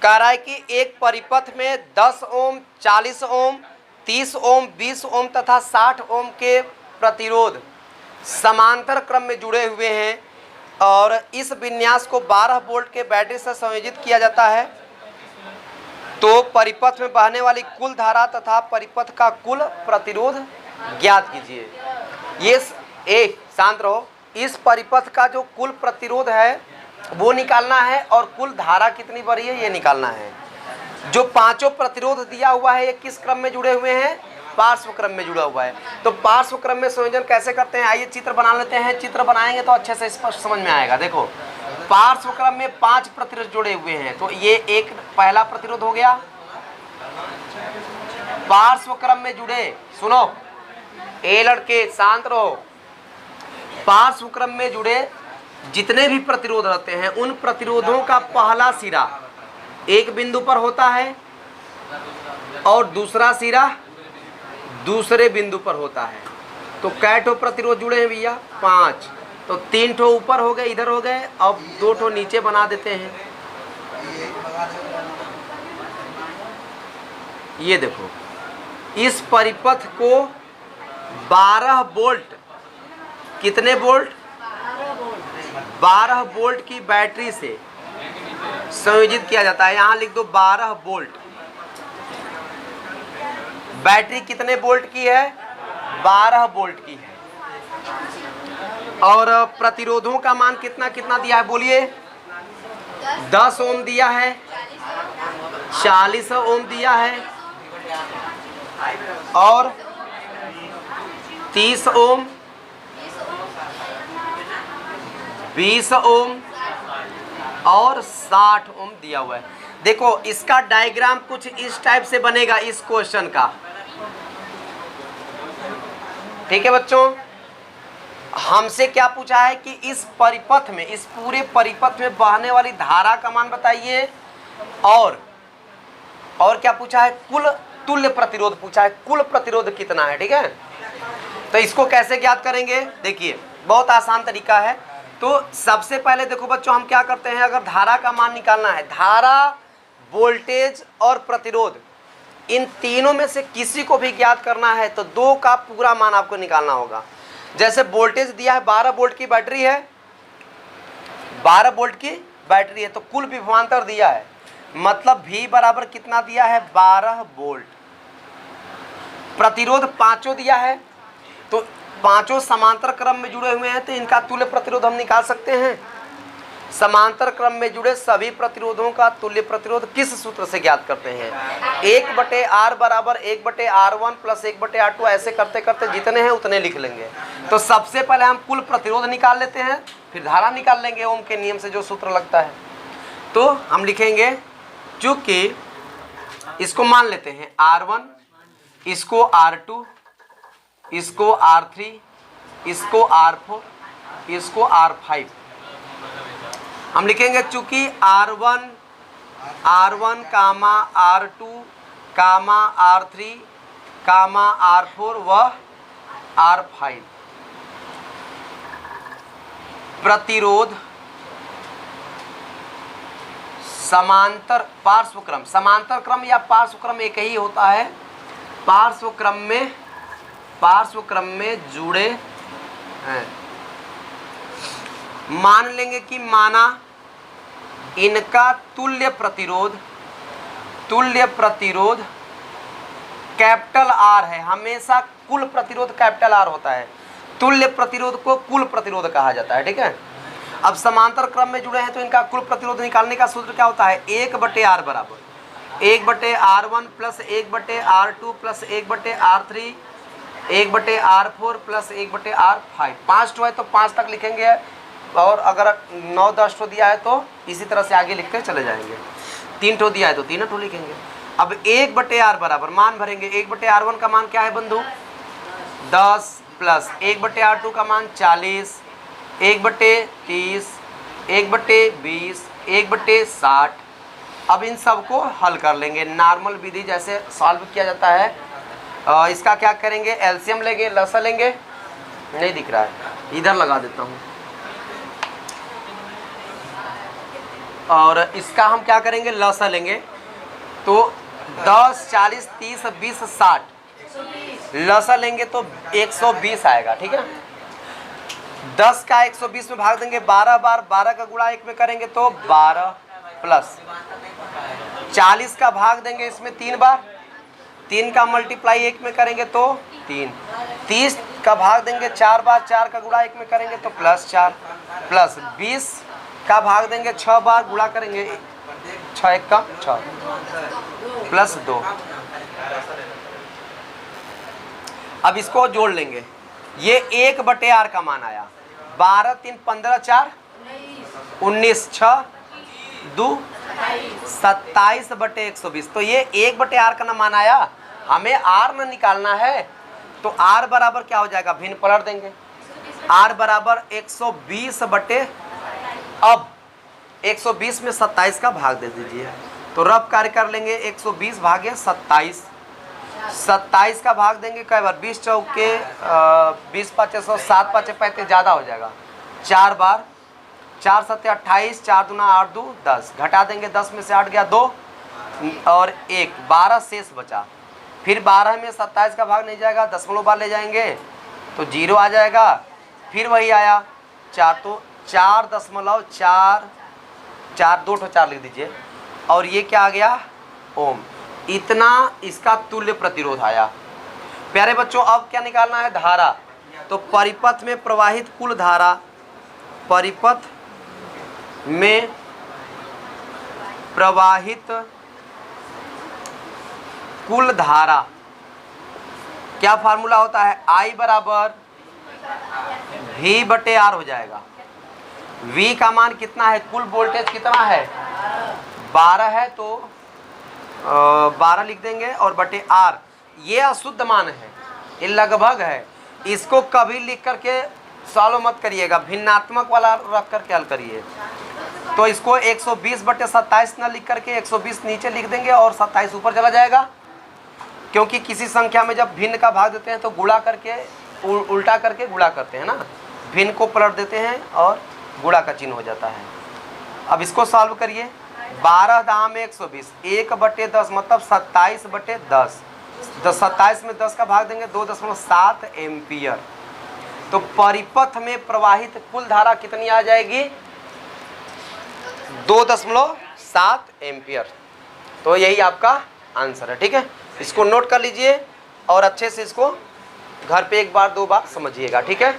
कह रहा है कि एक परिपथ में 10 ओम, 40 ओम, 30 ओम, 20 ओम तथा 60 ओम के प्रतिरोध समांतर क्रम में जुड़े हुए हैं और इस विन्यास को 12 वोल्ट के बैटरी से संयोजित किया जाता है। तो परिपथ में बहने वाली कुल धारा तथा परिपथ का कुल प्रतिरोध ज्ञात कीजिए। ये शांत रहो। इस परिपथ का जो कुल प्रतिरोध है वो निकालना है और कुल धारा कितनी बड़ी है ये निकालना है। जो पांचों प्रतिरोध दिया हुआ है ये किस क्रम में जुड़े हुए हैं? पार्श्व क्रम में जुड़ा हुआ है। तो पार्श्व क्रम में संयोजन कैसे करते हैं? आइए चित्र बना लेते हैं। चित्र बनाएंगे तो अच्छे से स्पष्ट समझ में आएगा। देखो, पार्श्व क्रम में 5 प्रतिरोध जुड़े हुए हैं। तो ये एक पहला प्रतिरोध हो गया। पार्श्व क्रम में जुड़े, सुनो ए लड़के शांत रहो, पार्श्व क्रम में जुड़े जितने भी प्रतिरोध रहते हैं उन प्रतिरोधों का पहला सिरा एक बिंदु पर होता है और दूसरा सिरा दूसरे बिंदु पर होता है। तो कै ठो प्रतिरोध जुड़े हैं भैया? 5। तो 3 ठो ऊपर हो गए, इधर हो गए, अब 2 ठो नीचे बना देते हैं। ये देखो, इस परिपथ को 12 वोल्ट, कितने वोल्ट? 12 वोल्ट की बैटरी से संयोजित किया जाता है। यहां लिख दो 12 वोल्ट। बैटरी कितने वोल्ट की है? 12 वोल्ट की है। और प्रतिरोधों का मान कितना कितना दिया है बोलिए? 10 ओम दिया है, 40 ओम दिया है और 30 ओम, 20 ओम और 60 ओम दिया हुआ है। देखो, इसका डायग्राम कुछ इस टाइप से बनेगा इस क्वेश्चन का। ठीक है बच्चों, हमसे क्या पूछा है कि इस परिपथ में, इस पूरे परिपथ में बहने वाली धारा का मान बताइए और क्या पूछा है? कुल तुल्य प्रतिरोध पूछा है। कुल प्रतिरोध कितना है? ठीक है, तो इसको कैसे ज्ञात करेंगे? देखिए, बहुत आसान तरीका है। तो सबसे पहले देखो बच्चों, हम क्या करते हैं, अगर धारा का मान निकालना है, धारा, वोल्टेज और प्रतिरोध, इन तीनों में से किसी को भी ज्ञात करना है तो 2 का पूरा मान आपको निकालना होगा। जैसे वोल्टेज दिया है, 12 वोल्ट की बैटरी है, 12 वोल्ट की बैटरी है, तो कुल विभवांतर दिया है, मतलब V बराबर कितना दिया है? 12 वोल्ट। प्रतिरोध 5 दिया है, तो 5 समांतर क्रम में जुड़े हुए हैं, तो इनका तुल्य प्रतिरोध हम निकाल सकते हैं। समांतर क्रम में जुड़े सभी प्रतिरोधों का तुल्य प्रतिरोध किस सूत्र से ज्ञात करते हैं? 1/R बराबर 1/R1 प्लस 1/R2। ऐसे करते करते जितने हैं उतने लिख लेंगे। तो सबसे पहले हम कुल प्रतिरोध निकाल लेते हैं, फिर धारा निकाल लेंगे ओम के नियम से जो सूत्र लगता है। तो हम लिखेंगे, चूंकि इसको मान लेते हैं R1, इसको R2, इसको R3, इसको R4, इसको R5। हम लिखेंगे चूंकि R1 कामा R2 कामा R3 कामा R4 व R5 प्रतिरोध समांतर पार्श्व क्रम, समांतर क्रम या पार्श्व क्रम एक ही होता है, पार्श्व क्रम में जुड़े हैं। मान लेंगे कि माना इनका तुल्य प्रतिरोध कैपिटल R है। हमेशा कुल प्रतिरोध कैपिटल R होता है, तुल्य प्रतिरोध को कुल प्रतिरोध कहा जाता है। ठीक है, अब समांतर क्रम में जुड़े हैं तो इनका कुल प्रतिरोध निकालने का सूत्र क्या होता है? 1/R बराबर 1/R1 plus 1/R2 plus 1/R3 1/R4 plus 1/R5। 5 ठो है तो 5 तक लिखेंगे और अगर 9-10 ठो दिया है तो इसी तरह से आगे लिखते चले जाएंगे। 3 ठो दिया है तो 3 ठो लिखेंगे। अब 1/R बराबर मान भरेंगे। 1/R1 का मान क्या है बंधु? 10 प्लस 1/R2 का मान 40, 1/30, 1/20, 1/60। अब इन सब को हल कर लेंगे नॉर्मल विधि जैसे सॉल्व किया जाता है। इसका क्या करेंगे? एलसीएम लेंगे, लसा लेंगे। नहीं दिख रहा है, इधर लगा देता हूँ। और इसका हम क्या करेंगे, लसा लेंगे तो 10, 40, 30, 20, 60 लसा लेंगे तो 120 आएगा। ठीक है, 10 का 120 में भाग देंगे 12 बार, 12 का गुणा 1 में करेंगे तो 12 प्लस 40 का भाग देंगे इसमें 3 बार, 3 का मल्टीप्लाई 1 में करेंगे तो 3, 30 का भाग देंगे 4 बार, 4 का गुणा 1 में करेंगे तो प्लस 4, प्लस 20 का भाग देंगे 6 बार, गुणा करेंगे 6 1 का 6 प्लस 2। अब इसको जोड़ लेंगे, ये 1/r का मान आया, 12 3 15 4 19 6 2 27/120। तो ये 1/r का ना मान आया, हमें r ना निकालना है तो r बराबर क्या हो जाएगा, भिन्न पलट देंगे, r बराबर 120 बटे, अब 120 में 27 का भाग दे दीजिए तो रफ कार्य कर लेंगे, 120 भागे 27, 27 का भाग देंगे कई बार, 20 चौके 20 5 100, 7 5 35 ज़्यादा हो जाएगा, 4 बार, 4 7 28, 4 दूना 8 2 10, घटा देंगे 10 में से 8 गया 2 और 1, 12 शेष बचा, फिर 12 में 27 का भाग नहीं जाएगा, दशमलव बार ले जाएंगे तो 0 आ जाएगा, फिर वही आया 4, तो 4.4, 4 2 4 लिख दीजिए और ये क्या आ गया, ओम। इतना इसका तुल्य प्रतिरोध आया। प्यारे बच्चों, अब क्या निकालना है, धारा। तो परिपथ में प्रवाहित कुल धारा, परिपथ में प्रवाहित कुल धारा, क्या फार्मूला होता है, I बराबर V/R हो जाएगा। V का मान कितना है, कुल वोल्टेज कितना है 12 है तो 12 लिख देंगे और बटे R, ये अशुद्ध मान है, ये लगभग है, इसको कभी लिख करके सॉल्व मत करिएगा, भिन्नात्मक वाला रख करके हल करिए। तो इसको 120/27 ना लिख करके 120 नीचे लिख देंगे और 27 ऊपर चला जाएगा, क्योंकि किसी संख्या में जब भिन्न का भाग देते हैं तो गुणा करके उल्टा करके गुणा करते हैं ना, भिन्न को पलट देते हैं और गुणा का चिन्ह हो जाता है। अब इसको सॉल्व करिए, 12 दाम 120, 1/10 मतलब 27/10, 27 में 10 का भाग देंगे 2.7 एम्पियर। तो परिपथ में प्रवाहित कुल धारा कितनी आ जाएगी, 2.7 एम्पियर। तो यही आपका आंसर है। ठीक है, इसको नोट कर लीजिए और अच्छे से इसको घर पे 1 बार 2 बार समझिएगा। ठीक है।